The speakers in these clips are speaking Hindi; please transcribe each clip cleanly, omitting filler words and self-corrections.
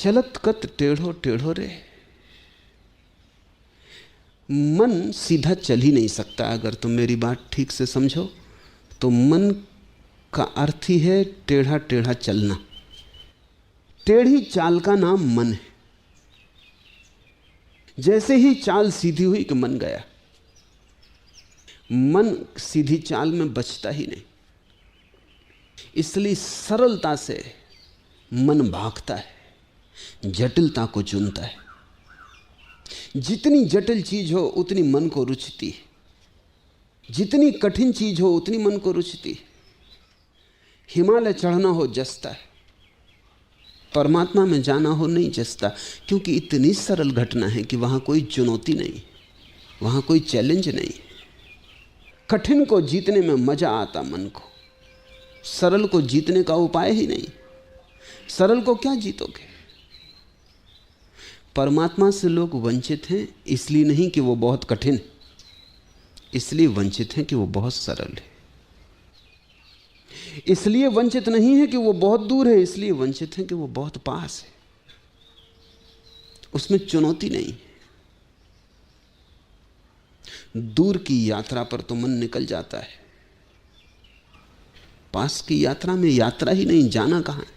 चलत कत टेढ़ो टेढ़ो रे। मन सीधा चल ही नहीं सकता। अगर तुम मेरी बात ठीक से समझो तो मन का अर्थ ही है टेढ़ा टेढ़ा चलना। टेढ़ी चाल का नाम मन है। जैसे ही चाल सीधी हुई कि मन गया। मन सीधी चाल में बचता ही नहीं, इसलिए सरलता से मन भागता है, जटिलता को चुनता है। जितनी जटिल चीज हो उतनी मन को रुचती है, जितनी कठिन चीज हो उतनी मन को रुचती है। हिमालय चढ़ना हो जसता है, परमात्मा में जाना हो नहीं जसता, क्योंकि इतनी सरल घटना है कि वहां कोई चुनौती नहीं, वहां कोई चैलेंज नहीं। कठिन को जीतने में मजा आता मन को, सरल को जीतने का उपाय ही नहीं। सरल को क्या जीतोगे? परमात्मा से लोग वंचित हैं इसलिए नहीं कि वो बहुत कठिन, इसलिए वंचित हैं कि वो बहुत सरल है। इसलिए वंचित नहीं है कि वो बहुत दूर है, इसलिए वंचित है कि वो बहुत पास है। उसमें चुनौती नहीं। दूर की यात्रा पर तो मन निकल जाता है, पास की यात्रा में यात्रा ही नहीं, जाना कहां है।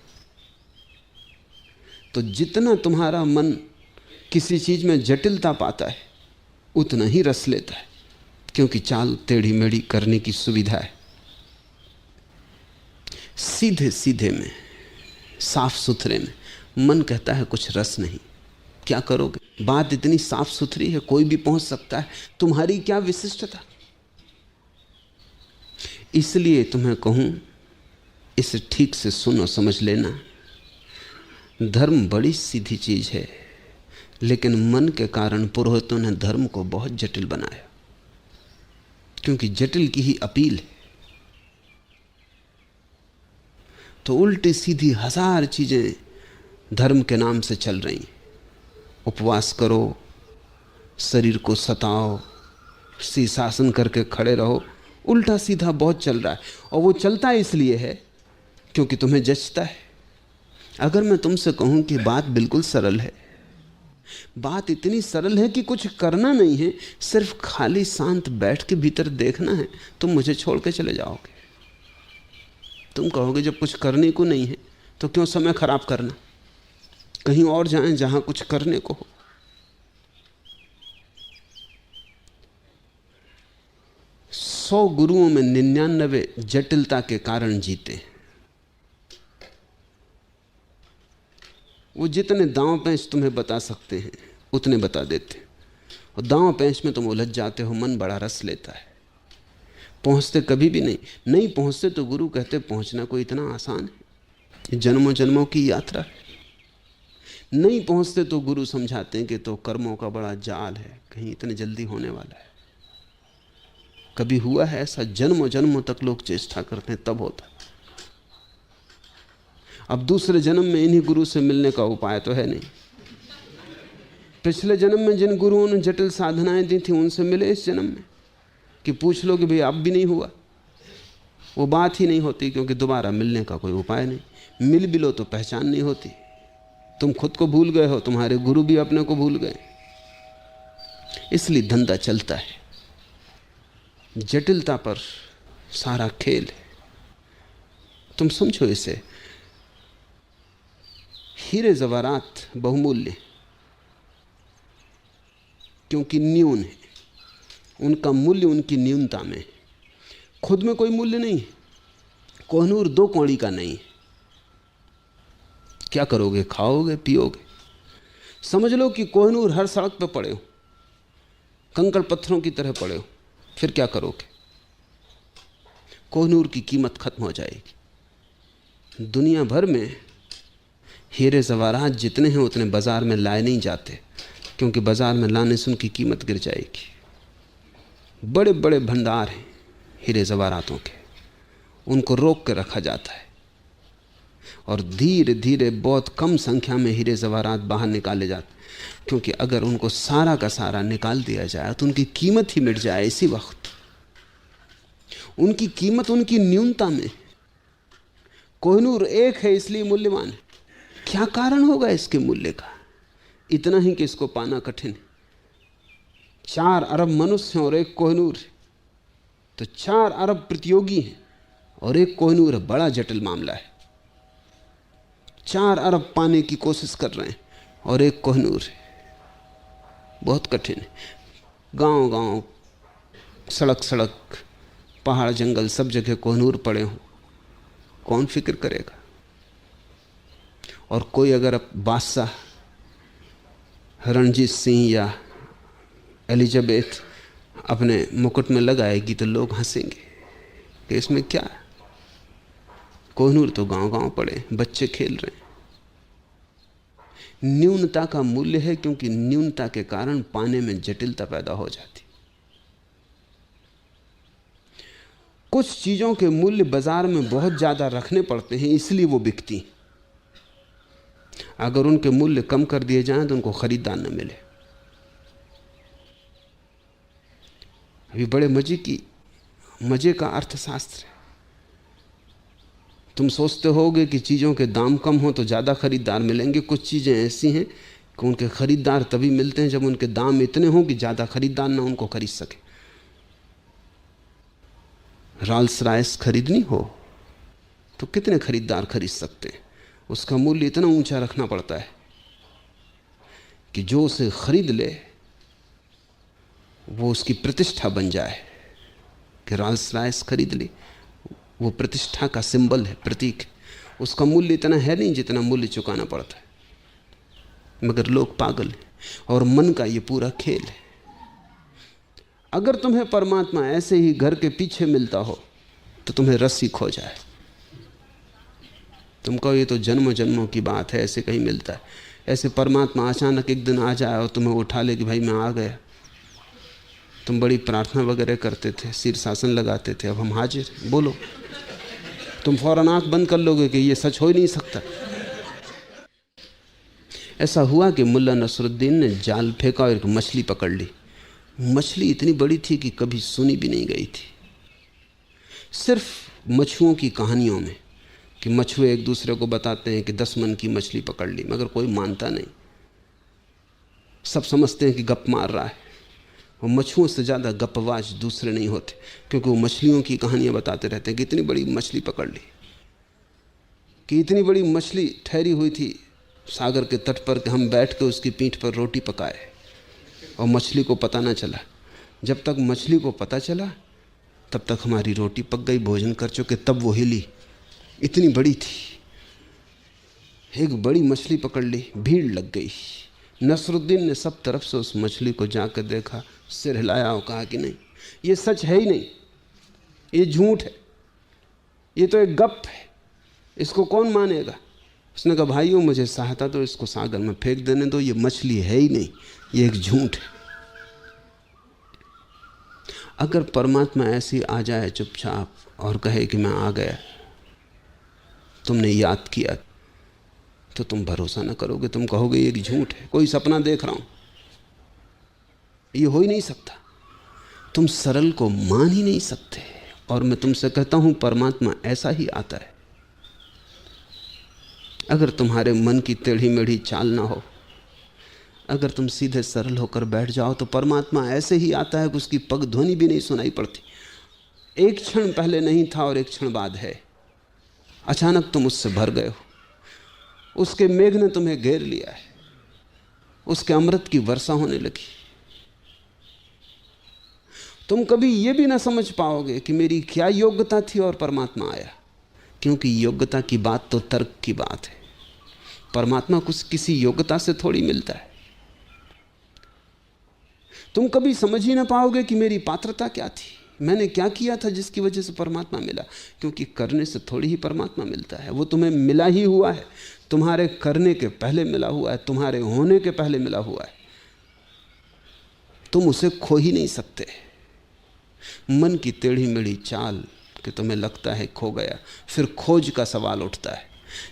तो जितना तुम्हारा मन किसी चीज में जटिलता पाता है उतना ही रस लेता है, क्योंकि चाल टेढ़ी मेढ़ी करने की सुविधा है। सीधे सीधे में, साफ सुथरे में मन कहता है कुछ रस नहीं, क्या करोगे? बात इतनी साफ सुथरी है, कोई भी पहुंच सकता है, तुम्हारी क्या विशिष्टता? इसलिए तुम्हें कहूं, इसे ठीक से सुनो, समझ लेना। धर्म बड़ी सीधी चीज है, लेकिन मन के कारण पुरोहितों ने धर्म को बहुत जटिल बनाया, क्योंकि जटिल की ही अपील है। तो उल्टी सीधी हजार चीजें धर्म के नाम से चल रही। उपवास करो, शरीर को सताओ, शीर्षासन करके खड़े रहो, उल्टा सीधा बहुत चल रहा है। और वो चलता इसलिए है क्योंकि तुम्हें जचता है। अगर मैं तुमसे कहूं कि बात बिल्कुल सरल है, बात इतनी सरल है कि कुछ करना नहीं है, सिर्फ खाली शांत बैठ के भीतर देखना है, तुम मुझे छोड़ के चले जाओगे। तुम कहोगे जब कुछ करने को नहीं है तो क्यों समय खराब करना, कहीं और जाएं जहां कुछ करने को हो। 100 गुरुओं में 99 जटिलता के कारण जीते। वो जितने दांव पेंच तुम्हें बता सकते हैं उतने बता देते, और दांव पेंच में तुम उलझ जाते हो। मन बड़ा रस लेता है, पहुंचते कभी भी नहीं पहुंचते। तो गुरु कहते पहुंचना कोई इतना आसान है, जन्मों जन्मों की यात्रा है। नहीं पहुंचते तो गुरु समझाते हैं कि तो कर्मों का बड़ा जाल है, कहीं इतने जल्दी होने वाला है। कभी हुआ है ऐसा? जन्मों जन्मों तक लोग चेष्टा करते हैं तब होता। अब दूसरे जन्म में इन्हीं गुरु से मिलने का उपाय तो है नहीं। पिछले जन्म में जिन गुरुओं ने जटिल साधनाएं दी थी उनसे मिले इस जन्म में, कि पूछ लो कि भाई अब भी नहीं हुआ। वो बात ही नहीं होती, क्योंकि दोबारा मिलने का कोई उपाय नहीं। मिल भी लो तो पहचान नहीं होती। तुम खुद को भूल गए हो, तुम्हारे गुरु भी अपने को भूल गए। इसलिए धंधा चलता है, जटिलता पर सारा खेल है। तुम समझो इसे, हीरे जवारात बहुमूल्य क्योंकि न्यून है, उनका मूल्य उनकी न्यूनता में। खुद में कोई मूल्य नहीं है। कोहनूर 2 कौड़ी का नहीं है। क्या करोगे? खाओगे, पियोगे। समझ लो कि कोहनूर हर सड़क पर पड़े हो, कंकड़ पत्थरों की तरह पड़े हो, फिर क्या करोगे? कोहनूर की कीमत खत्म हो जाएगी। दुनिया भर में हीरे जवाहरात जितने हैं उतने बाजार में लाए नहीं जाते, क्योंकि बाजार में लाने से उनकी कीमत गिर जाएगी। बड़े बड़े भंडार हैं हीरे जवाहरातों के, उनको रोक के रखा जाता है, और धीरे धीरे बहुत कम संख्या में हीरे जवाहरात बाहर निकाले जाते, क्योंकि अगर उनको सारा का सारा निकाल दिया जाए तो उनकी कीमत ही मिट जाए। इसी वक्त उनकी कीमत उनकी न्यूनता में। कोहिनूर एक है इसलिए मूल्यवान है, क्या कारण होगा इसके मूल्य का? इतना ही कि इसको पाना कठिन है। 4 अरब मनुष्य हैं और एक कोहिनूर है, तो 4 अरब प्रतियोगी हैं और एक कोहिनूर है। बड़ा जटिल मामला है। 4 अरब पाने की कोशिश कर रहे हैं और एक कोहिनूर है। बहुत कठिन है। गांव गांव, सड़क सड़क, पहाड़ जंगल, सब जगह कोहिनूर पड़े हों, कौन फिक्र करेगा? और कोई अगर अब बादशाह रणजीत सिंह या एलिजाबेथ अपने मुकुट में लगाएगी तो लोग हंसेंगे कि इसमें क्या है? कोहिनूर तो गांव गांव पड़े, बच्चे खेल रहे हैं। न्यूनता का मूल्य है, क्योंकि न्यूनता के कारण पाने में जटिलता पैदा हो जाती। कुछ चीजों के मूल्य बाजार में बहुत ज्यादा रखने पड़ते हैं, इसलिए वो बिकती। अगर उनके मूल्य कम कर दिए जाएं तो उनको खरीदार न मिले। अभी बड़े मजे का अर्थशास्त्र है। तुम सोचते होगे कि चीज़ों के दाम कम हो तो ज़्यादा खरीदार मिलेंगे। कुछ चीज़ें ऐसी हैं कि उनके खरीदार तभी मिलते हैं जब उनके दाम इतने हों कि ज़्यादा खरीदार ना उनको खरीद सके। रॉल्स रॉयस खरीदनी हो तो कितने खरीदार खरीद सकते हैं? उसका मूल्य इतना ऊंचा रखना पड़ता है कि जो उसे खरीद ले वो उसकी प्रतिष्ठा बन जाए। कि रॉल्स रॉयस खरीद ली, वो प्रतिष्ठा का सिंबल है, प्रतीक। उसका मूल्य इतना है नहीं जितना मूल्य चुकाना पड़ता है, मगर लोग पागल हैं। और मन का ये पूरा खेल है। अगर तुम्हें परमात्मा ऐसे ही घर के पीछे मिलता हो तो तुम्हें रस्सी खो जाए। तुम कहो ये तो जन्मों जन्मों की बात है, ऐसे कहीं मिलता है। ऐसे परमात्मा अचानक एक दिन आ जाए और तुम्हें उठा ले कि भाई मैं आ गया। तुम बड़ी प्रार्थना वगैरह करते थे, शीर्षासन लगाते थे, अब हम हाजिर, बोलो। तुम फौरन आंख बंद कर लोगे कि ये सच हो ही नहीं सकता। ऐसा हुआ कि मुल्ला नसरुद्दीन ने जाल फेंका और एक मछली पकड़ ली। मछली इतनी बड़ी थी कि कभी सुनी भी नहीं गई थी। सिर्फ मछुओं की कहानियों में कि मछुए एक दूसरे को बताते हैं कि 10 मन की मछली पकड़ ली, मगर कोई मानता नहीं। सब समझते हैं कि गप मार रहा है। और मछुओं से ज़्यादा गपवाज दूसरे नहीं होते, क्योंकि वो मछलियों की कहानियाँ बताते रहते हैं कि इतनी बड़ी मछली पकड़ ली, कि इतनी बड़ी मछली ठहरी हुई थी सागर के तट पर कि हम बैठ के उसकी पीठ पर रोटी पकाए और मछली को पता ना चला। जब तक मछली को पता चला तब तक हमारी रोटी पक गई, भोजन कर चुके, तब वो हिली। इतनी बड़ी थी। एक बड़ी मछली पकड़ ली, भीड़ लग गई। नसरुद्दीन ने सब तरफ से उस मछली को जाकर देखा, सिर हिलाया और कहा कि नहीं, ये सच है ही नहीं, ये झूठ है, ये तो एक गप है, इसको कौन मानेगा। उसने कहा भाइयों मुझे सहायता दो, इसको सागर में फेंक देने दो, ये मछली है ही नहीं, ये एक झूठ है। अगर परमात्मा ऐसी आ जाए चुपचाप और कहे कि मैं आ गया, तुमने याद किया, तो तुम भरोसा ना करोगे। तुम कहोगे ये एक झूठ है, कोई सपना देख रहा हूं, ये हो ही नहीं सकता। तुम सरल को मान ही नहीं सकते। और मैं तुमसे कहता हूं परमात्मा ऐसा ही आता है। अगर तुम्हारे मन की टेढ़ी मेढ़ी चाल ना हो, अगर तुम सीधे सरल होकर बैठ जाओ, तो परमात्मा ऐसे ही आता है कि उसकी पग ध्वनि भी नहीं सुनाई पड़ती। एक क्षण पहले नहीं था और एक क्षण बाद है। अचानक तुम उससे भर गए हो, उसके मेघ ने तुम्हें घेर लिया है, उसके अमृत की वर्षा होने लगी। तुम कभी यह भी ना समझ पाओगे कि मेरी क्या योग्यता थी और परमात्मा आया, क्योंकि योग्यता की बात तो तर्क की बात है। परमात्मा कुछ किसी योग्यता से थोड़ी मिलता है। तुम कभी समझ ही ना पाओगे कि मेरी पात्रता क्या थी, मैंने क्या किया था जिसकी वजह से परमात्मा मिला, क्योंकि करने से थोड़ी ही परमात्मा मिलता है। वो तुम्हें मिला ही हुआ है, तुम्हारे करने के पहले मिला हुआ है, तुम्हारे होने के पहले मिला हुआ है। तुम उसे खो ही नहीं सकते। मन की टेढ़ी मेढ़ी चाल कि तुम्हें लगता है खो गया, फिर खोज का सवाल उठता है।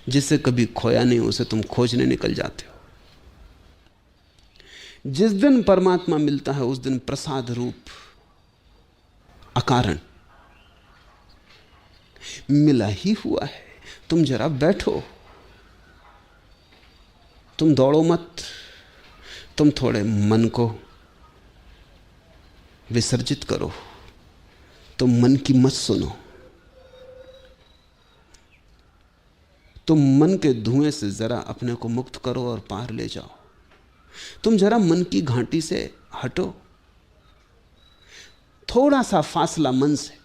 जिसे कभी खोया नहीं उसे तुम खोजने निकल जाते हो। जिस दिन परमात्मा मिलता है उस दिन प्रसाद रूप अकारण मिला ही हुआ है। तुम जरा बैठो, तुम दौड़ो मत, तुम थोड़े मन को विसर्जित करो, तुम मन की मत सुनो, तुम मन के धुएं से जरा अपने को मुक्त करो और पार ले जाओ। तुम जरा मन की घाटी से हटो, थोड़ा सा फासला मन से,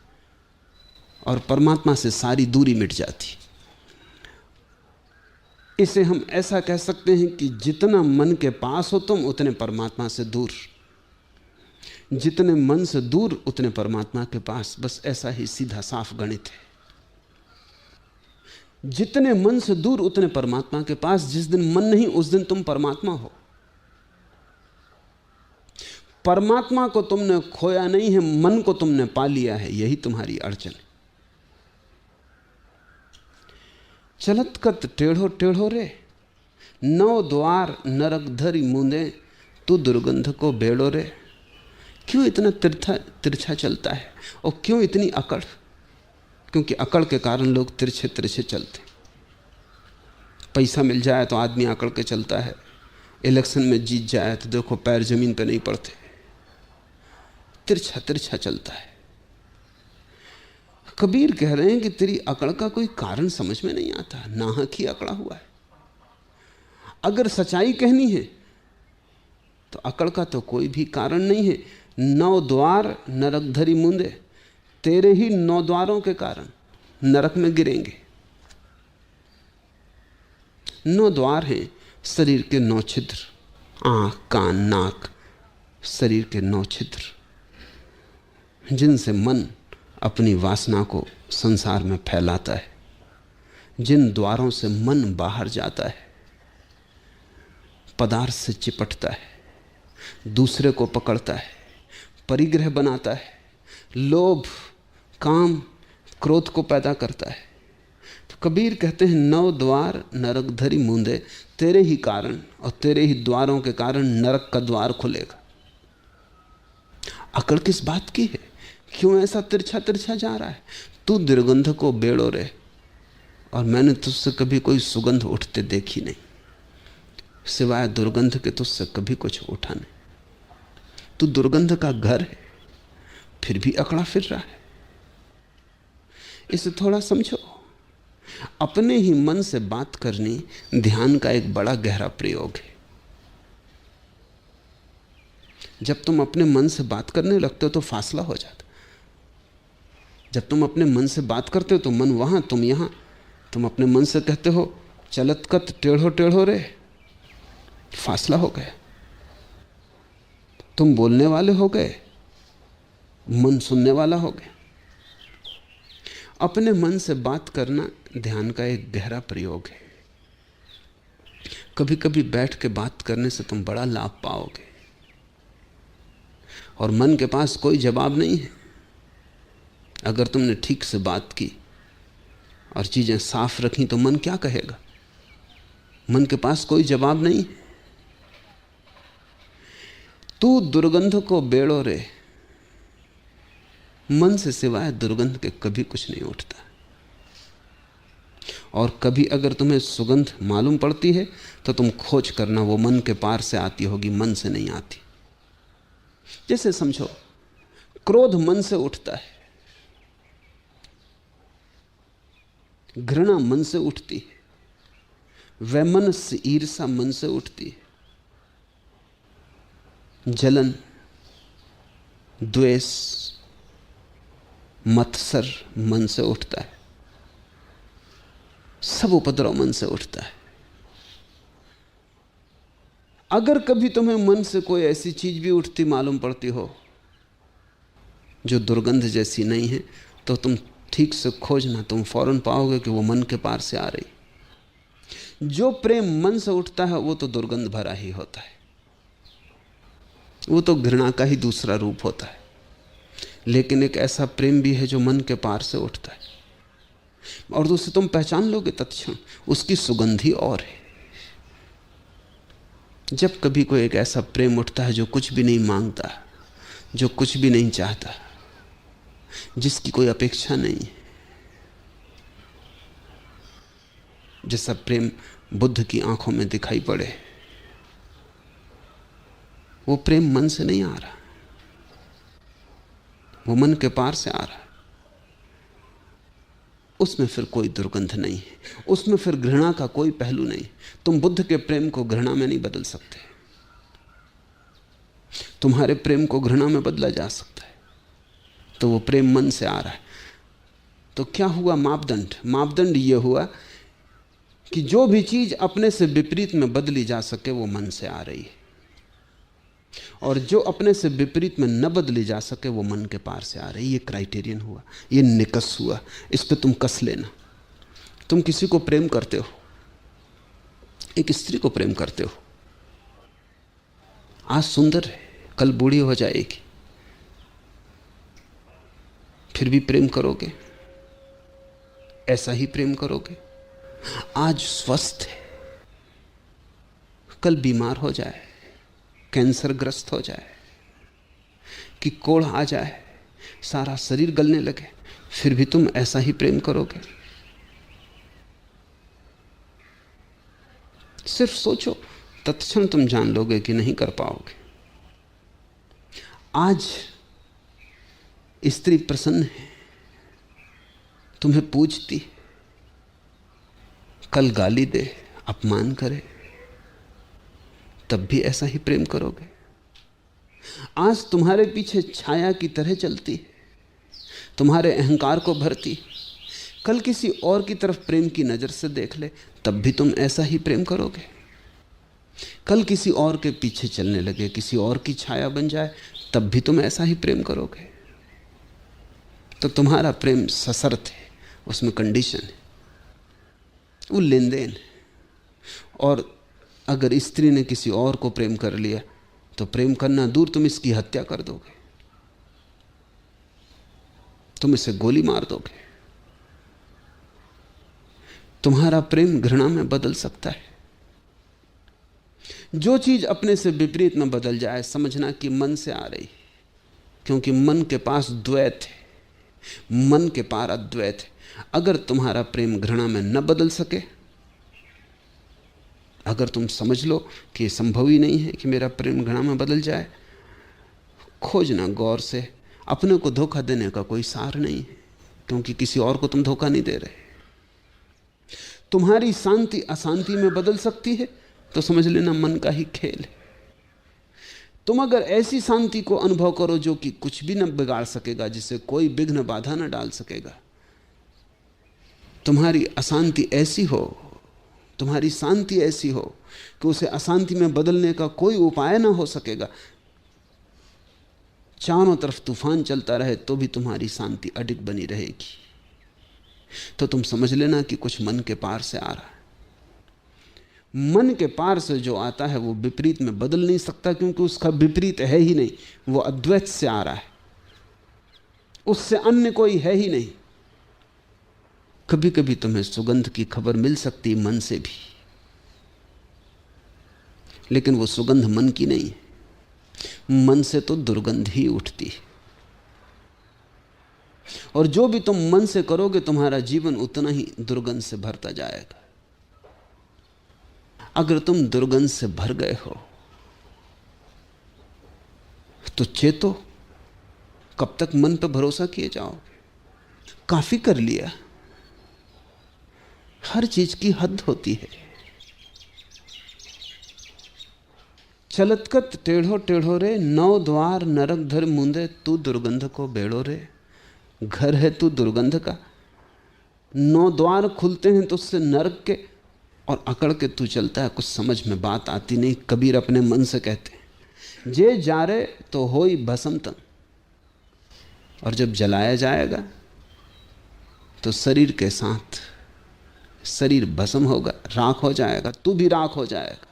और परमात्मा से सारी दूरी मिट जाती। इसे हम ऐसा कह सकते हैं कि जितना मन के पास हो तुम, उतने परमात्मा से दूर, जितने मन से दूर उतने परमात्मा के पास। बस ऐसा ही सीधा साफ गणित है। जितने मन से दूर उतने परमात्मा के पास। जिस दिन मन नहीं उस दिन तुम परमात्मा हो। परमात्मा को तुमने खोया नहीं है, मन को तुमने पा लिया है, यही तुम्हारी अड़चन है। चलत कत टेढ़ो टेढ़ो रे, नौ द्वार नरक धरी मूंदे, तू दुर्गंध को बेड़ो रे। क्यों इतना तिरछा चलता है और क्यों इतनी अकड़? क्योंकि अकड़ के कारण लोग तिरछे तिरछे चलते। पैसा मिल जाए तो आदमी अकड़ के चलता है, इलेक्शन में जीत जाए तो देखो पैर जमीन पर नहीं पड़ते, तिरछा तिरछा चलता है। कबीर कह रहे हैं कि तेरी अकड़ का कोई कारण समझ में नहीं आता, नाहक ही अकड़ा हुआ है। अगर सच्चाई कहनी है तो अकड़ का तो कोई भी कारण नहीं है। नौ द्वार नरक धरी मूंदे, तेरे ही 9 द्वारों के कारण नरक में गिरेंगे। 9 द्वार हैं शरीर के 9 छिद्र, आंख कान नाक, शरीर के 9 छिद्र, जिनसे मन अपनी वासना को संसार में फैलाता है। जिन द्वारों से मन बाहर जाता है, पदार्थ से चिपटता है, दूसरे को पकड़ता है, परिग्रह बनाता है, लोभ काम क्रोध को पैदा करता है। तो कबीर कहते हैं 9 द्वार नरक धरी मूंदे, तेरे ही कारण और तेरे ही द्वारों के कारण नरक का द्वार खुलेगा। अकड़ किस बात की है? क्यों ऐसा तिरछा तिरछा जा रहा है? तू दुर्गंध को बेड़ो रे, और मैंने तुझसे कभी कोई सुगंध उठते देखी नहीं, सिवाय दुर्गंध के तुझसे कभी कुछ उठा नहीं। तू दुर्गंध का घर है, फिर भी अकड़ा फिर रहा है। इसे थोड़ा समझो। अपने ही मन से बात करनी ध्यान का एक बड़ा गहरा प्रयोग है। जब तुम अपने मन से बात करने लगते हो तो फासला हो जाता। जब तुम अपने मन से बात करते हो तो मन वहां, तुम यहां। तुम अपने मन से कहते हो चलत कत टेढ़ो टेढ़ो रे, फासला हो गया। तुम बोलने वाले हो गए, मन सुनने वाला हो गया। अपने मन से बात करना ध्यान का एक गहरा प्रयोग है। कभी कभी बैठ के बात करने से तुम बड़ा लाभ पाओगे, और मन के पास कोई जवाब नहीं है। अगर तुमने ठीक से बात की और चीजें साफ रखी तो मन क्या कहेगा? मन के पास कोई जवाब नहीं है। तू दुर्गंध को बेड़ो रे, मन से सिवाय दुर्गंध के कभी कुछ नहीं उठता। और कभी अगर तुम्हें सुगंध मालूम पड़ती है तो तुम खोज करना, वो मन के पार से आती होगी, मन से नहीं आती। जैसे समझो, क्रोध मन से उठता है, घृणा मन से उठती है, वैमनस्य ईर्षा मन से उठती है, जलन द्वेष मत्सर मन से उठता है, सब उपद्रव मन से उठता है। अगर कभी तुम्हें मन से कोई ऐसी चीज भी उठती मालूम पड़ती हो जो दुर्गंध जैसी नहीं है, तो तुम ठीक से खोजना, तुम फौरन पाओगे कि वो मन के पार से आ रही। जो प्रेम मन से उठता है वो तो दुर्गंध भरा ही होता है, वो तो घृणा का ही दूसरा रूप होता है। लेकिन एक ऐसा प्रेम भी है जो मन के पार से उठता है, और उसे तुम पहचान लोगे तत्क्षण, उसकी सुगंध ही और है। जब कभी कोई एक ऐसा प्रेम उठता है जो कुछ भी नहीं मांगता, जो कुछ भी नहीं चाहता, जिसकी कोई अपेक्षा नहीं है, जैसा प्रेम बुद्ध की आंखों में दिखाई पड़े, वो प्रेम मन से नहीं आ रहा, वो मन के पार से आ रहा है। उसमें फिर कोई दुर्गंध नहीं है, उसमें फिर घृणा का कोई पहलू नहीं। तुम बुद्ध के प्रेम को घृणा में नहीं बदल सकते, तुम्हारे प्रेम को घृणा में बदला जा सकता है। तो वो प्रेम मन से आ रहा है। तो क्या हुआ मापदंड? मापदंड ये हुआ कि जो भी चीज अपने से विपरीत में बदली जा सके वो मन से आ रही है, और जो अपने से विपरीत में न बदली जा सके वो मन के पार से आ रही है। ये क्राइटेरियन हुआ, ये निकस हुआ। इस पे तुम कस लेना। तुम किसी को प्रेम करते हो, एक स्त्री को प्रेम करते हो, आज सुंदर है, कल बूढ़ी हो जाएगी, फिर भी प्रेम करोगे? ऐसा ही प्रेम करोगे? आज स्वस्थ है, कल बीमार हो जाए, कैंसर ग्रस्त हो जाए, कि कोढ़ आ जाए, सारा शरीर गलने लगे, फिर भी तुम ऐसा ही प्रेम करोगे? सिर्फ सोचो, तत्क्षण तुम जान लोगे कि नहीं कर पाओगे। आज स्त्री प्रसन्न है, तुम्हें पूजती, कल गाली दे, अपमान करे, तब भी ऐसा ही प्रेम करोगे? आज तुम्हारे पीछे छाया की तरह चलती है, तुम्हारे अहंकार को भरती, कल किसी और की तरफ प्रेम की नजर से देख ले, तब भी तुम ऐसा ही प्रेम करोगे? कल किसी और के पीछे चलने लगे, किसी और की छाया बन जाए, तब भी तुम ऐसा ही प्रेम करोगे? तो तुम्हारा प्रेम सशर्त है, उसमें कंडीशन है, वो लेन देन है। और अगर स्त्री ने किसी और को प्रेम कर लिया तो प्रेम करना दूर, तुम इसकी हत्या कर दोगे, तुम इसे गोली मार दोगे। तुम्हारा प्रेम घृणा में बदल सकता है। जो चीज अपने से विपरीत में बदल जाए, समझना कि मन से आ रही, क्योंकि मन के पास द्वैत है, मन के पार अद्वैत है। अगर तुम्हारा प्रेम घृणा में न बदल सके, अगर तुम समझ लो कि संभव ही नहीं है कि मेरा प्रेम घृणा में बदल जाए, खोजना गौर से। अपने को धोखा देने का कोई सार नहीं है, क्योंकि किसी और को तुम धोखा नहीं दे रहे। तुम्हारी शांति अशांति में बदल सकती है तो समझ लेना मन का ही खेल है। तुम अगर ऐसी शांति को अनुभव करो जो कि कुछ भी न बिगाड़ सकेगा, जिसे कोई विघ्न बाधा न डाल सकेगा, तुम्हारी अशांति ऐसी हो, तुम्हारी शांति ऐसी हो कि उसे अशांति में बदलने का कोई उपाय ना हो सकेगा, चारों तरफ तूफान चलता रहे तो भी तुम्हारी शांति अडिग बनी रहेगी, तो तुम समझ लेना कि कुछ मन के पार से आ रहा है। मन के पार से जो आता है वो विपरीत में बदल नहीं सकता, क्योंकि उसका विपरीत है ही नहीं, वो अद्वैत से आ रहा है, उससे अन्य कोई है ही नहीं। कभी कभी तुम्हें सुगंध की खबर मिल सकती मन से भी, लेकिन वो सुगंध मन की नहीं है। मन से तो दुर्गंध ही उठती है, और जो भी तुम मन से करोगे तुम्हारा जीवन उतना ही दुर्गंध से भरता जाएगा। अगर तुम दुर्गंध से भर गए हो तो चेतो, कब तक मन पर भरोसा किए जाओगे? काफी कर लिया, हर चीज की हद होती है। चलतकत टेढ़ो टेढ़ो रे, नौ द्वार नरक धर मुंदे, तू दुर्गंध को बेड़ो रे। घर है तू दुर्गंध का, 9 द्वार खुलते हैं तो उससे नरक के, और अकड़ के तू चलता है, कुछ समझ में बात आती नहीं। कबीर अपने मन से कहते हैं, जे जारे तो होई भस्म तन, और जब जलाया जाएगा तो शरीर के साथ शरीर भस्म होगा, राख हो जाएगा, तू भी राख हो जाएगा।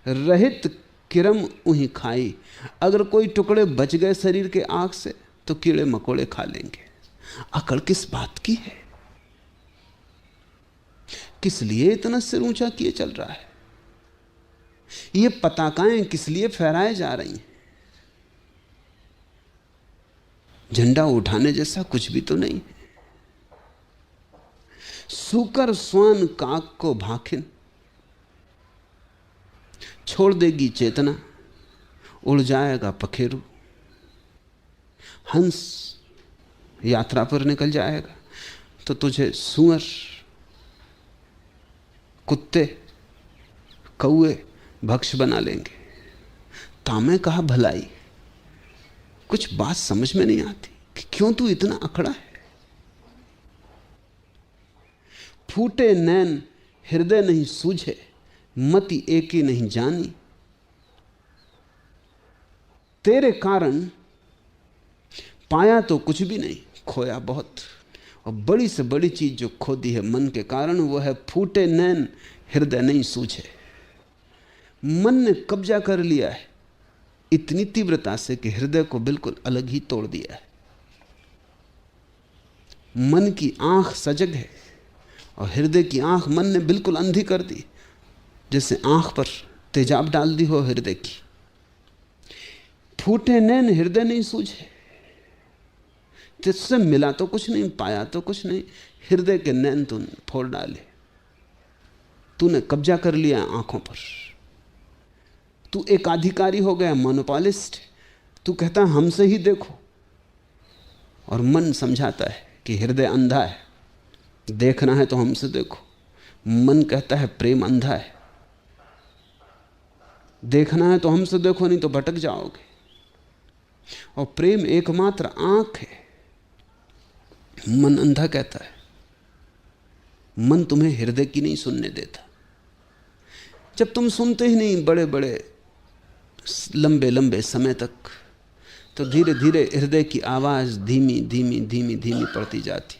रहित किरम उही खाई, अगर कोई टुकड़े बच गए शरीर के आग से तो कीड़े मकोड़े खा लेंगे। अकड़ किस बात की है? किस लिए इतना सिर ऊंचा किए चल रहा है? ये पताकाएं किस लिए फहराए जा रही हैं? झंडा उठाने जैसा कुछ भी तो नहीं है। सूकर स्वान काक को भाखिन, छोड़ देगी चेतना, उड़ जाएगा पखेरु। हंस यात्रा पर निकल जाएगा तो तुझे सूअर, कुत्ते, कौए भक्ष बना लेंगे। तामे कहा भलाई, कुछ बात समझ में नहीं आती कि क्यों तू इतना अकड़ा है। फूटे नैन हृदय नहीं सूझे, मति एक ही नहीं जानी। तेरे कारण पाया तो कुछ भी नहीं, खोया बहुत। और बड़ी से बड़ी चीज जो खो दी है मन के कारण, वो है फूटे नैन हृदय नहीं सूझे। मन ने कब्जा कर लिया है इतनी तीव्रता से कि हृदय को बिल्कुल अलग ही तोड़ दिया है। मन की आंख सजग है और हृदय की आंख मन ने बिल्कुल अंधी कर दी, जैसे आंख पर तेजाब डाल दी हो हृदय की। फूटे नैन हृदय नहीं सूझे, तुझसे मिला तो कुछ नहीं, पाया तो कुछ नहीं, हृदय के नैन तूने फोड़ डाले। तूने कब्जा कर लिया आंखों पर, तू एक अधिकारी हो गया, मोनोपोलिस्ट। तू कहता हमसे ही देखो, और मन समझाता है कि हृदय अंधा है, देखना है तो हमसे देखो। मन कहता है प्रेम अंधा है, देखना है तो हमसे देखो, नहीं तो भटक जाओगे। और प्रेम एकमात्र आंख है, मन अंधा कहता है। मन तुम्हें हृदय की नहीं सुनने देता। जब तुम सुनते ही नहीं बड़े बड़े लंबे लंबे समय तक, तो धीरे धीरे हृदय की आवाज धीमी धीमी धीमी धीमी पड़ती जाती।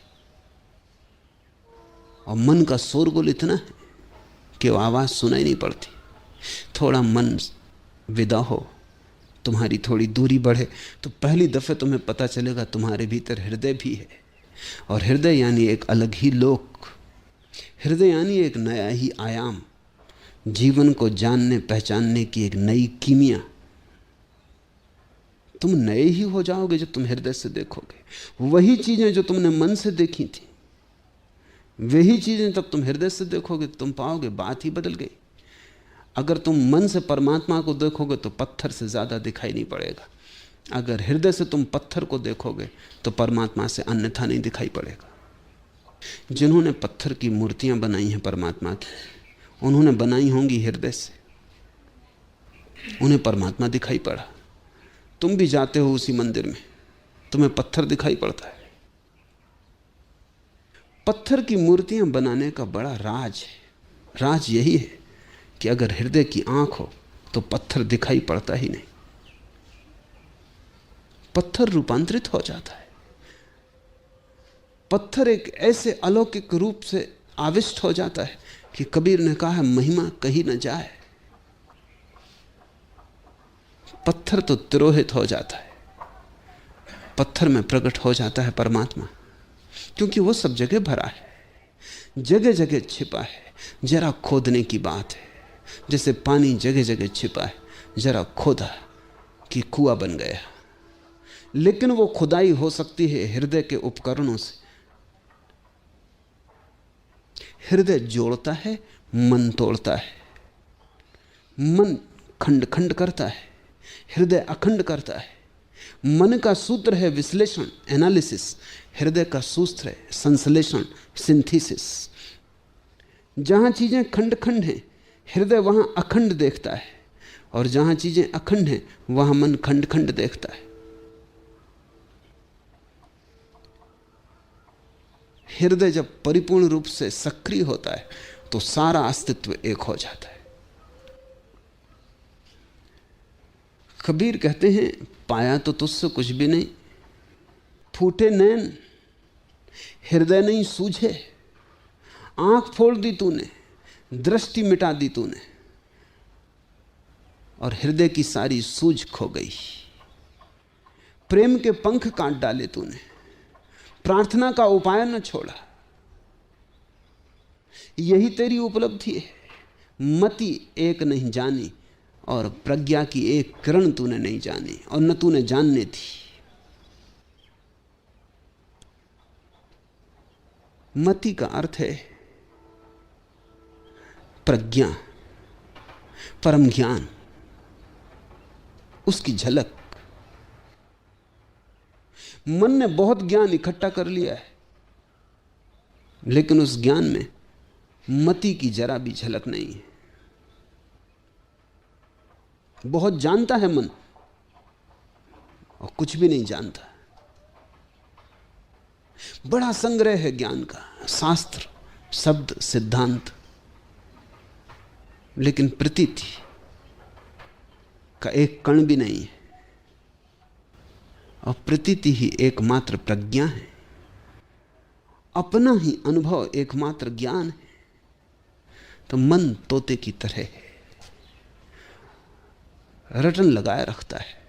और मन का शोरगुल इतना है कि वो आवाज सुनाई नहीं पड़ती। थोड़ा मन विदा हो, तुम्हारी थोड़ी दूरी बढ़े, तो पहली दफे तुम्हें पता चलेगा तुम्हारे भीतर हृदय भी है। और हृदय यानी एक अलग ही लोक, हृदय यानी एक नया ही आयाम, जीवन को जानने पहचानने की एक नई कीमिया। तुम नए ही हो जाओगे जब तुम हृदय से देखोगे। वही चीजें जो तुमने मन से देखी थी, वही चीजें तब तुम हृदय से देखोगे, तुम पाओगे बात ही बदल गई। अगर तुम मन से परमात्मा को देखोगे तो पत्थर से ज्यादा दिखाई नहीं पड़ेगा। अगर हृदय से तुम पत्थर को देखोगे तो परमात्मा से अन्यथा नहीं दिखाई पड़ेगा। जिन्होंने पत्थर की मूर्तियां बनाई हैं परमात्मा की, उन्होंने बनाई होंगी हृदय से, उन्हें परमात्मा दिखाई पड़ा। तुम भी जाते हो उसी मंदिर में, तुम्हें पत्थर दिखाई पड़ता है। पत्थर की मूर्तियां बनाने का बड़ा राज है। राज यही है कि अगर हृदय की आंख हो तो पत्थर दिखाई पड़ता ही नहीं, पत्थर रूपांतरित हो जाता है। पत्थर एक ऐसे अलौकिक रूप से आविष्ट हो जाता है कि कबीर ने कहा है महिमा कही न जाए। पत्थर तो तिरोहित हो जाता है, पत्थर में प्रकट हो जाता है परमात्मा, क्योंकि वो सब जगह भरा है, जगह जगह छिपा है। जरा खोदने की बात है, जैसे पानी जगह जगह छिपा है, जरा खोदा कि कुआं बन गया। लेकिन वो खुदाई हो सकती है हृदय के उपकरणों से। हृदय जोड़ता है, मन तोड़ता है। मन खंड खंड करता है, हृदय अखंड करता है। मन का सूत्र है विश्लेषण, एनालिसिस। हृदय का सूत्र है संश्लेषण, सिंथेसिस। जहां चीजें खंड खंड हैं, हृदय वहां अखंड देखता है, और जहां चीजें अखंड हैं वहां मन खंड खंड देखता है। हृदय जब परिपूर्ण रूप से सक्रिय होता है तो सारा अस्तित्व एक हो जाता है। कबीर कहते हैं पाया तो तुझसे कुछ भी नहीं, फूटे नैन हृदय नहीं सूझे। आंख फोड़ दी तूने, दृष्टि मिटा दी तूने, और हृदय की सारी सूझ खो गई। प्रेम के पंख काट डाले तूने, प्रार्थना का उपाय न छोड़ा। यही तेरी उपलब्धि है। मति एक नहीं जानी और प्रज्ञा की एक किरण तूने नहीं जानी, और न तूने जानने थी। मति का अर्थ है प्रज्ञा, परम ज्ञान, उसकी झलक। मन ने बहुत ज्ञान इकट्ठा कर लिया है, लेकिन उस ज्ञान में मति की जरा भी झलक नहीं है। बहुत जानता है मन और कुछ भी नहीं जानता। बड़ा संग्रह है ज्ञान का, शास्त्र, शब्द, सिद्धांत, लेकिन प्रतीति का एक कण भी नहीं है। और प्रतीति ही एकमात्र प्रज्ञा है, अपना ही अनुभव एकमात्र ज्ञान है। तो मन तोते की तरह है, रटन लगाए रखता है,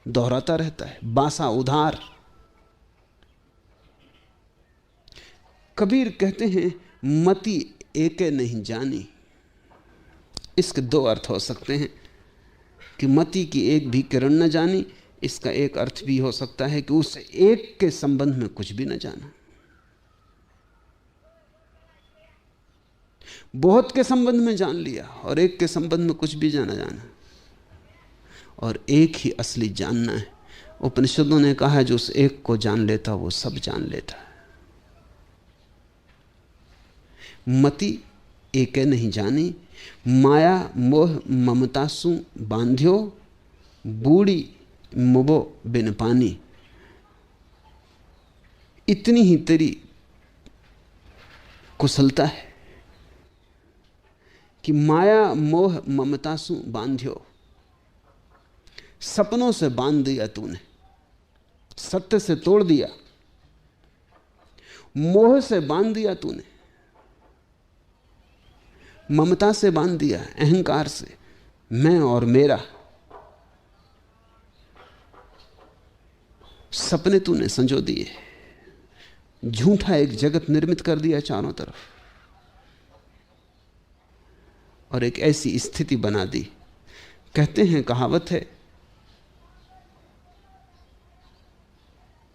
दोहराता रहता है, बासा उधार। कबीर कहते हैं मति एके नहीं जानी। इसके दो अर्थ हो सकते हैं कि मति की एक भी किरण न जानी। इसका एक अर्थ भी हो सकता है कि उस एक के संबंध में कुछ भी न जाना। बहुत के संबंध में जान लिया और एक के संबंध में कुछ भी जाना जाना, और एक ही असली जानना है। उपनिषदों ने कहा है जो उस एक को जान लेता वो सब जान लेता है। मति एके नहीं जानी, माया मोह ममता सु बांध्यो, बूढ़ी मुबो बिन पानी। इतनी ही तेरी कुशलता है कि माया मोह ममता सु बांध्यो, सपनों से बांध दिया तूने, सत्य से तोड़ दिया, मोह से बांध दिया तूने, ममता से बांध दिया, अहंकार से, मैं और मेरा। सपने तूने संजो दिए, झूठा एक जगत निर्मित कर दिया चारों तरफ, और एक ऐसी स्थिति बना दी। कहते हैं, कहावत है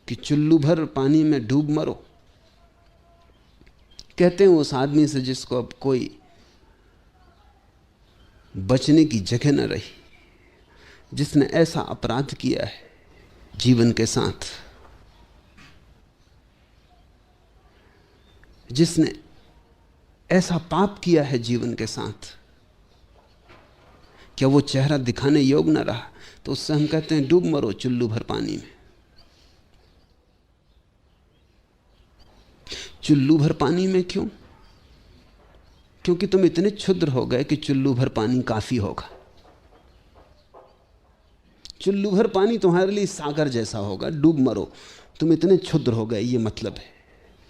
कि चुल्लू भर पानी में डूब मरो। कहते हैं उस आदमी से जिसको अब कोई बचने की जगह न रही, जिसने ऐसा अपराध किया है जीवन के साथ, जिसने ऐसा पाप किया है जीवन के साथ, क्या वो चेहरा दिखाने योग्य न रहा, तो उससे हम कहते हैं डूब मरो चुल्लू भर पानी में। चुल्लू भर पानी में क्यों? क्योंकि तुम इतने क्षुद्र हो गए कि चुल्लू भर पानी काफी होगा। चुल्लू भर पानी तुम्हारे लिए सागर जैसा होगा, डूब मरो। तुम इतने क्षुद्र हो गए, ये मतलब है।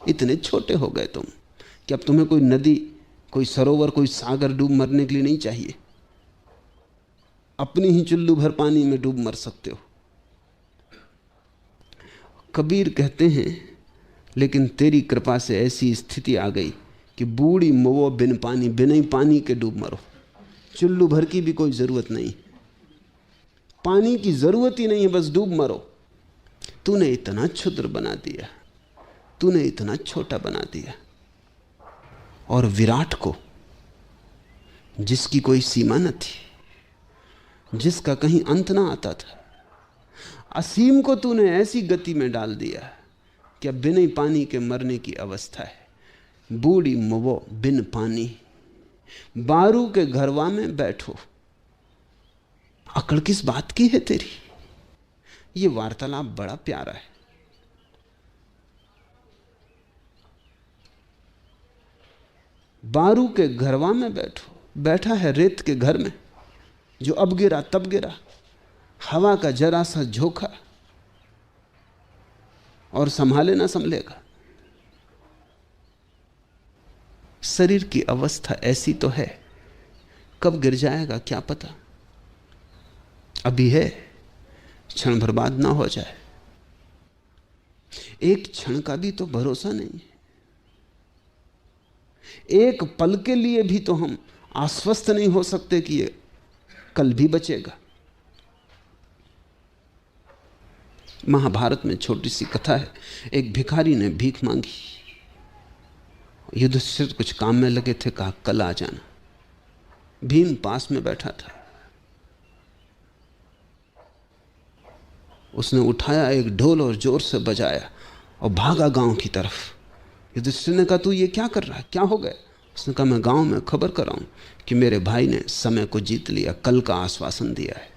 इतने छोटे हो गए तुम कि अब तुम्हें कोई नदी, कोई सरोवर, कोई सागर डूब मरने के लिए नहीं चाहिए। अपनी ही चुल्लू भर पानी में डूब मर सकते हो। कबीर कहते हैं, लेकिन तेरी कृपा से ऐसी स्थिति आ गई कि बूढ़ी मुवो बिन पानी, बिना ही पानी के डूब मरो। चुल्लू भर की भी कोई जरूरत नहीं, पानी की जरूरत ही नहीं है, बस डूब मरो। तूने इतना क्षुद्र बना दिया, तूने इतना छोटा बना दिया, और विराट को, जिसकी कोई सीमा न थी, जिसका कहीं अंत ना आता था, असीम को तूने ऐसी गति में डाल दिया कि अब बिना पानी के मरने की अवस्था है। बूढ़ी मुवो बिन पानी, बारू के घरवा में बैठो। अकड़ किस बात की है तेरी? ये वार्तालाप बड़ा प्यारा है। बारू के घरवा में बैठो, बैठा है रेत के घर में, जो अब गिरा तब गिरा, हवा का जरा सा झोंका और संभाले ना संभलेगा। शरीर की अवस्था ऐसी तो है, कब गिर जाएगा क्या पता। अभी है, क्षण भर बाद ना हो जाए। एक क्षण का भी तो भरोसा नहीं है। एक पल के लिए भी तो हम आश्वस्त नहीं हो सकते कि ये कल भी बचेगा। महाभारत में छोटी सी कथा है, एक भिखारी ने भीख मांगी। युधिष्ठिर कुछ काम में लगे थे, कहा कल आ जाना। भीम पास में बैठा था, उसने उठाया एक ढोल और जोर से बजाया और भागा गांव की तरफ। युधिष्ठिर ने कहा तू ये क्या कर रहा है, क्या हो गया? उसने कहा मैं गांव में खबर कराऊं कि मेरे भाई ने समय को जीत लिया, कल का आश्वासन दिया है।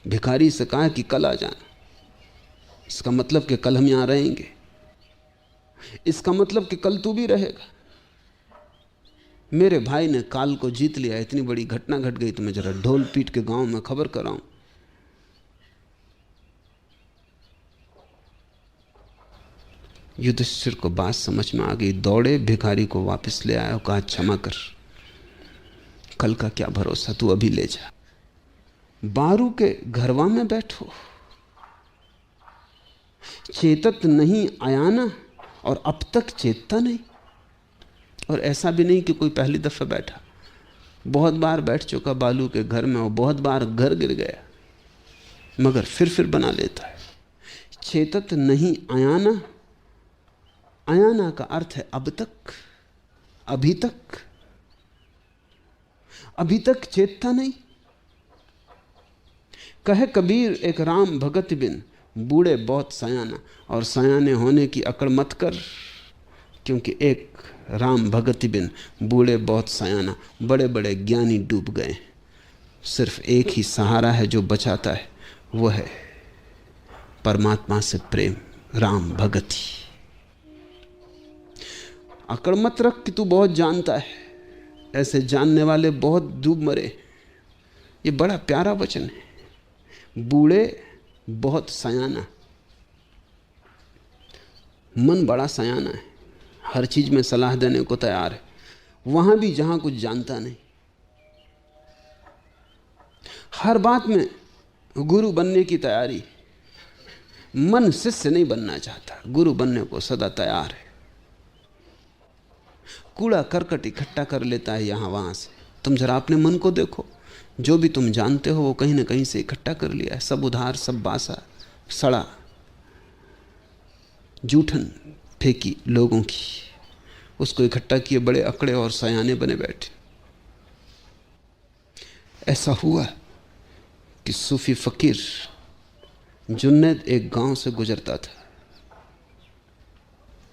भिखारी से कहा कि कल आ जाना। इसका मतलब कि कल हम यहां रहेंगे, इसका मतलब कि कल तू भी रहेगा। मेरे भाई ने काल को जीत लिया, इतनी बड़ी घटना घट गई तो मैं जरा ढोल पीट के गांव में खबर कराऊं। युधिष्ठिर को बात समझ में आ गई, दौड़े भिखारी को वापस ले आया और कहा क्षमा कर, कल का क्या भरोसा, तू अभी ले जा। बारू के घरवा में बैठो, चेतत नहीं आयाना, और अब तक चेतता नहीं। और ऐसा भी नहीं कि कोई पहली दफा बैठा, बहुत बार बैठ चुका बालू के घर में और बहुत बार घर गिर गया, मगर फिर बना लेता है। चेतत नहीं आयाना, आयाना का अर्थ है अब तक, अभी तक, अभी तक चेतता नहीं। कहे कबीर एक राम भगत बिन, बूढ़े बहुत सयाना। और सयाने होने की अकड़ मत कर, क्योंकि एक राम भगत बिन, बूढ़े बहुत सयाना, बड़े बड़े ज्ञानी डूब गए, सिर्फ एक ही सहारा है जो बचाता है, वो है परमात्मा से प्रेम, राम भगति। अकड़ मत रख कि तू बहुत जानता है, ऐसे जानने वाले बहुत डूब मरे। ये बड़ा प्यारा वचन है, बूढ़े बहुत सयाना। मन बड़ा सयाना है, हर चीज में सलाह देने को तैयार है, वहां भी जहां कुछ जानता नहीं। हर बात में गुरु बनने की तैयारी। मन शिष्य नहीं बनना चाहता, गुरु बनने को सदा तैयार है। कूड़ा करकट इकट्ठा कर लेता है यहां वहां से। तुम जरा अपने मन को देखो, जो भी तुम जानते हो वो कहीं ना कहीं से इकट्ठा कर लिया है। सब उधार, सब बासा, सड़ा, जूठन फेंकी लोगों की, उसको इकट्ठा किए, बड़े अकड़े और सयाने बने बैठे। ऐसा हुआ कि सूफी फकीर जुन्नैद एक गांव से गुजरता था।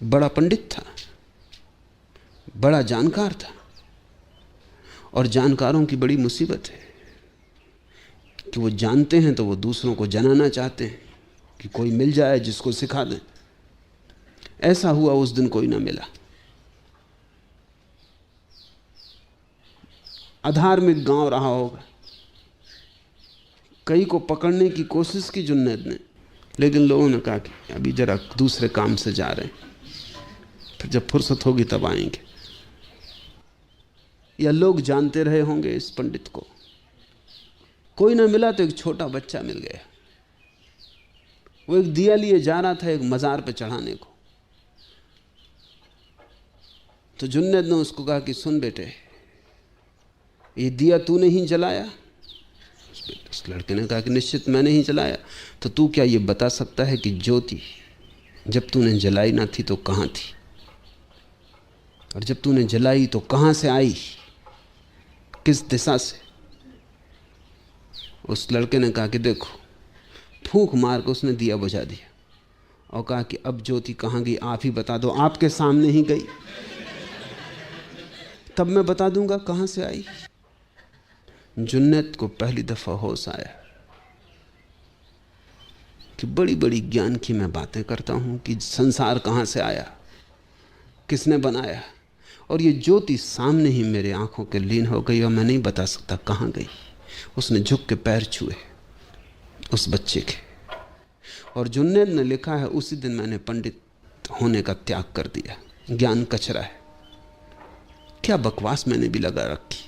बड़ा पंडित था, बड़ा जानकार था, और जानकारों की बड़ी मुसीबत है कि वो जानते हैं तो वो दूसरों को जनाना चाहते हैं कि कोई मिल जाए जिसको सिखा दें। ऐसा हुआ, उस दिन कोई ना मिला। अधार्मिक गांव रहा होगा, कई को पकड़ने की कोशिश की जुन्नैद ने, लेकिन लोगों ने कहा कि अभी जरा दूसरे काम से जा रहे हैं, फिर जब फुर्सत होगी तब आएंगे। या लोग जानते रहे होंगे इस पंडित को। कोई ना मिला तो एक छोटा बच्चा मिल गया। वो एक दिया लिए जा रहा था एक मजार पे चढ़ाने को। तो जुन्नैद ने उसको कहा कि सुन बेटे, ये दिया तूने ही जलाया? उस लड़के ने कहा कि निश्चित मैंने ही जलाया। तो तू क्या ये बता सकता है कि ज्योति जब तूने जलाई ना थी तो कहाँ थी, और जब तूने जलाई तो कहाँ से आई, किस दिशा से? उस लड़के ने कहा कि देखो, फूंक मार के उसने दिया बुझा दिया और कहा कि अब ज्योति कहाँ गई आप ही बता दो। आपके सामने ही गई, तब मैं बता दूंगा कहाँ से आई। जुन्नैद को पहली दफा होश आया कि बड़ी बड़ी ज्ञान की मैं बातें करता हूं कि संसार कहाँ से आया, किसने बनाया, और ये ज्योति सामने ही मेरे आंखों के लीन हो गई और मैं नहीं बता सकता कहाँ गई। उसने झुक के पैर छुए उस बच्चे के, और जुन्नैद ने लिखा है उसी दिन मैंने पंडित होने का त्याग कर दिया। ज्ञान कचरा है। क्या बकवास मैंने भी लगा रखी।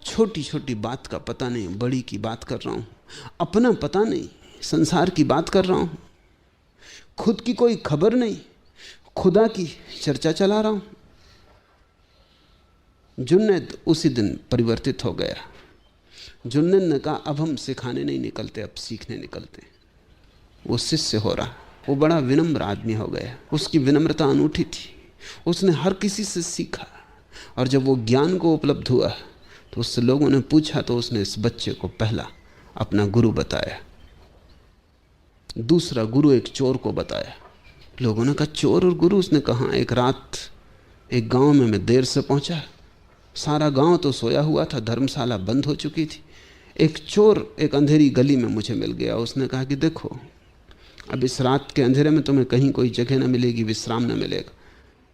छोटी छोटी बात का पता नहीं, बड़ी की बात कर रहा हूं। अपना पता नहीं, संसार की बात कर रहा हूं। खुद की कोई खबर नहीं, खुदा की चर्चा चला रहा हूं। जुन्नैद उसी दिन परिवर्तित हो गया। जुन्नैद ने कहा अब हम सिखाने नहीं निकलते, अब सीखने निकलते हैं। वो शिष्य हो रहा। वो बड़ा विनम्र आदमी हो गया। उसकी विनम्रता अनूठी थी। उसने हर किसी से सीखा, और जब वो ज्ञान को उपलब्ध हुआ तो उससे लोगों ने पूछा तो उसने इस बच्चे को पहला अपना गुरु बताया। दूसरा गुरु एक चोर को बताया। लोगों ने कहा चोर और गुरु? उसने कहा एक रात एक गांव में मैं देर से पहुंचा, सारा गांव तो सोया हुआ था, धर्मशाला बंद हो चुकी थी। एक चोर एक अंधेरी गली में मुझे मिल गया। उसने कहा कि देखो, अब इस रात के अंधेरे में तुम्हें कहीं कोई जगह ना मिलेगी, विश्राम ना मिलेगा।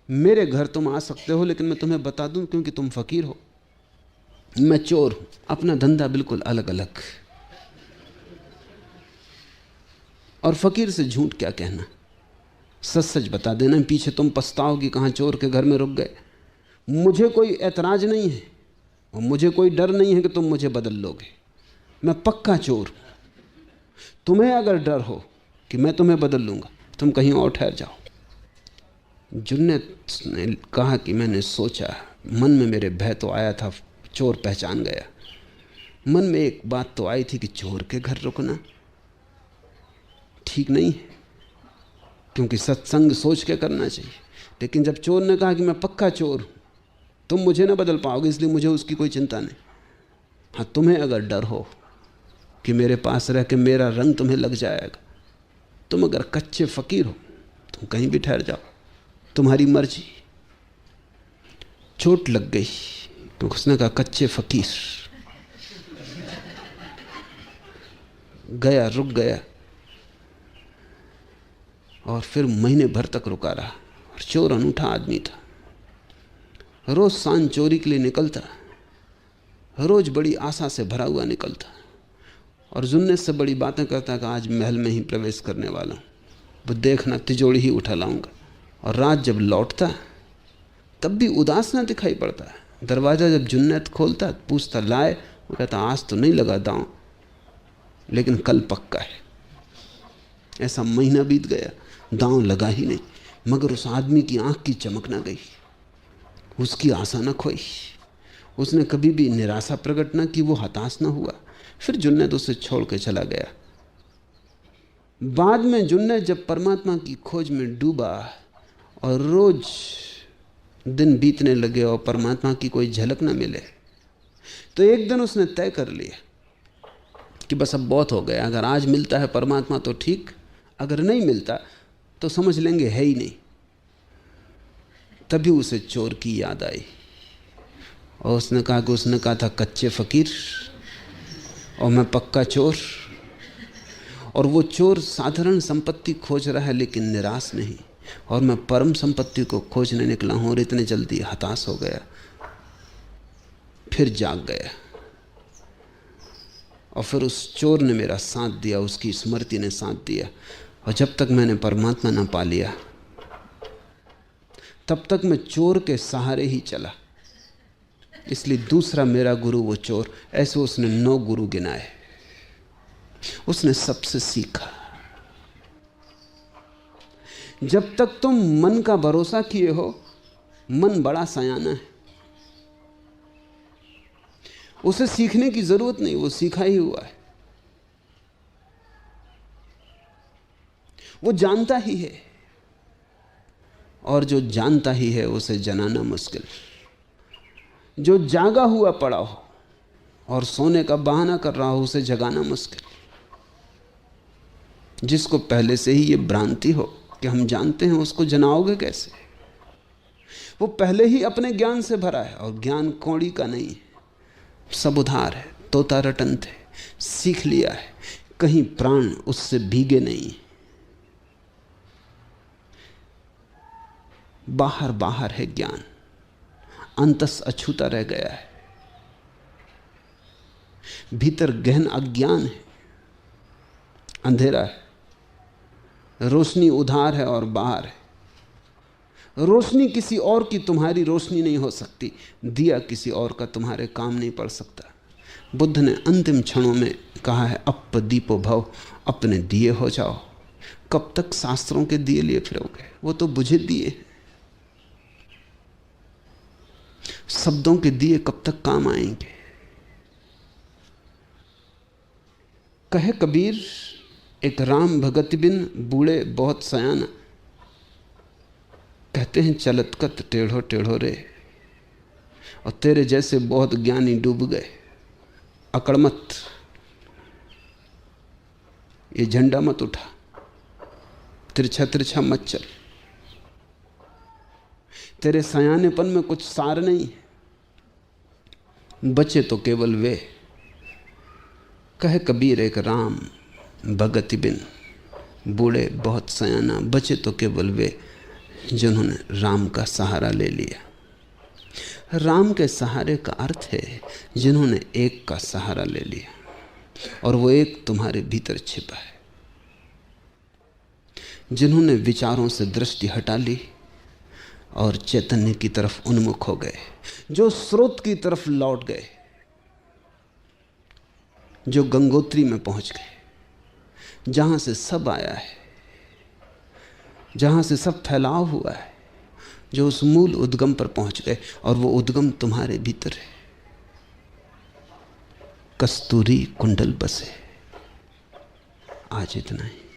मेरे घर तुम आ सकते हो, लेकिन मैं तुम्हें बता दूं क्योंकि तुम फकीर हो, मैं चोर हूं, अपना धंधा बिल्कुल अलग अलग। और फकीर से झूठ क्या कहना, सच सच बता देना, पीछे तुम पछताओगे कहाँ चोर के घर में रुक गए। मुझे कोई ऐतराज नहीं है और मुझे कोई डर नहीं है कि तुम मुझे बदल लोगे। मैं पक्का चोर हूं। तुम्हें अगर डर हो कि मैं तुम्हें बदल लूंगा, तुम कहीं और ठहर जाओ। जुन्नत ने कहा कि मैंने सोचा, मन में मेरे भय तो आया था, चोर पहचान गया। मन में एक बात तो आई थी कि चोर के घर रुकना ठीक नहीं है, क्योंकि सत्संग सोच के करना चाहिए। लेकिन जब चोर ने कहा कि मैं पक्का चोर हूं, तुम मुझे ना बदल पाओगे, इसलिए मुझे उसकी कोई चिंता नहीं। हाँ, तुम्हें अगर डर हो कि मेरे पास रह के मेरा रंग तुम्हें लग जाएगा, तुम अगर कच्चे फकीर हो, तुम कहीं भी ठहर जाओ, तुम्हारी मर्जी। चोट लग गई तो उसने कहा कच्चे फकीर। गया, रुक गया, और फिर महीने भर तक रुका रहा। और चोर अनूठा आदमी था। रोज सांझ चोरी के लिए निकलता, रोज बड़ी आशा से भरा हुआ निकलता, और जुन्नत से बड़ी बातें करता कि आज महल में ही प्रवेश करने वाला हूँ, वो देखना तिजोड़ी ही उठा लाऊंगा। और रात जब लौटता तब भी उदास ना दिखाई पड़ता। दरवाज़ा जब जुन्नत खोलता पूछता लाए, वो कहता आज तो नहीं लगा दांव, लेकिन कल पक्का है। ऐसा महीना बीत गया, दांव लगा ही नहीं, मगर उस आदमी की आंख की चमक ना गई, उसकी आशा न खोई, उसने कभी भी निराशा प्रकट न की, वो हताश न हुआ। फिर जुन्नत उसे छोड़ के चला गया। बाद में जुन्नत जब परमात्मा की खोज में डूबा और रोज दिन बीतने लगे और परमात्मा की कोई झलक न मिले, तो एक दिन उसने तय कर लिया कि बस अब बहुत हो गया। अगर आज मिलता है परमात्मा तो ठीक, अगर नहीं मिलता तो समझ लेंगे है ही नहीं। तभी उसे चोर की याद आई और उसने कहा था कच्चे फकीर और मैं पक्का चोर। और वो चोर साधारण संपत्ति खोज रहा है लेकिन निराश नहीं, और मैं परम संपत्ति को खोजने निकला हूं और इतने जल्दी हताश हो गया। फिर जाग गया और फिर उस चोर ने मेरा साथ दिया, उसकी स्मृति ने साथ दिया। और जब तक मैंने परमात्मा ना पा लिया तब तक मैं चोर के सहारे ही चला। इसलिए दूसरा मेरा गुरु वो चोर। ऐसे उसने 9 गुरु गिनाए, उसने सबसे सीखा। जब तक तुम मन का भरोसा किए हो, मन बड़ा सयाना है, उसे सीखने की जरूरत नहीं, वो सीखा ही हुआ है, वो जानता ही है। और जो जानता ही है उसे जनाना मुश्किल। जो जागा हुआ पड़ा हो और सोने का बहाना कर रहा हो उसे जगाना मुश्किल। जिसको पहले से ही ये भ्रांति हो कि हम जानते हैं, उसको जनाओगे कैसे? वो पहले ही अपने ज्ञान से भरा है, और ज्ञान कौड़ी का नहीं है, सब उधार है, तोता रटन थे, सीख लिया है, कहीं प्राण उससे भीगे नहीं। बाहर बाहर है ज्ञान, अंतस अछूता रह गया है, भीतर गहन अज्ञान है, अंधेरा है, रोशनी उधार है और बाहर है। रोशनी किसी और की तुम्हारी रोशनी नहीं हो सकती, दिया किसी और का तुम्हारे काम नहीं पड़ सकता। बुद्ध ने अंतिम क्षणों में कहा है अप दीपो भव, अपने दिए हो जाओ। कब तक शास्त्रों के दिए लिए फिरोगे? वो तो बुझे दिए। शब्दों के दिए कब तक काम आएंगे? कहे कबीर एक राम भगत बिन बूढ़े बहुत सयाना, कहते हैं चलत कत टेढ़ो टेढ़ो रे, और तेरे जैसे बहुत ज्ञानी डूब गए। अकड़ मत, ये झंडा मत उठा, तिरछा तिरछा मत चल, तेरे सयानेपन में कुछ सार नहीं है। बचे तो केवल वे, कहे कबीर एक राम भगति बिन बूढ़े बहुत सयाना, बचे तो केवल वे जिन्होंने राम का सहारा ले लिया। राम के सहारे का अर्थ है जिन्होंने एक का सहारा ले लिया, और वो एक तुम्हारे भीतर छिपा है। जिन्होंने विचारों से दृष्टि हटा ली और चैतन्य की तरफ उन्मुख हो गए, जो स्रोत की तरफ लौट गए, जो गंगोत्री में पहुंच गए, जहां से सब आया है, जहां से सब फैलाव हुआ है, जो उस मूल उद्गम पर पहुंच गए, और वो उद्गम तुम्हारे भीतर है। कस्तूरी कुंडल बसे। आज इतना ही।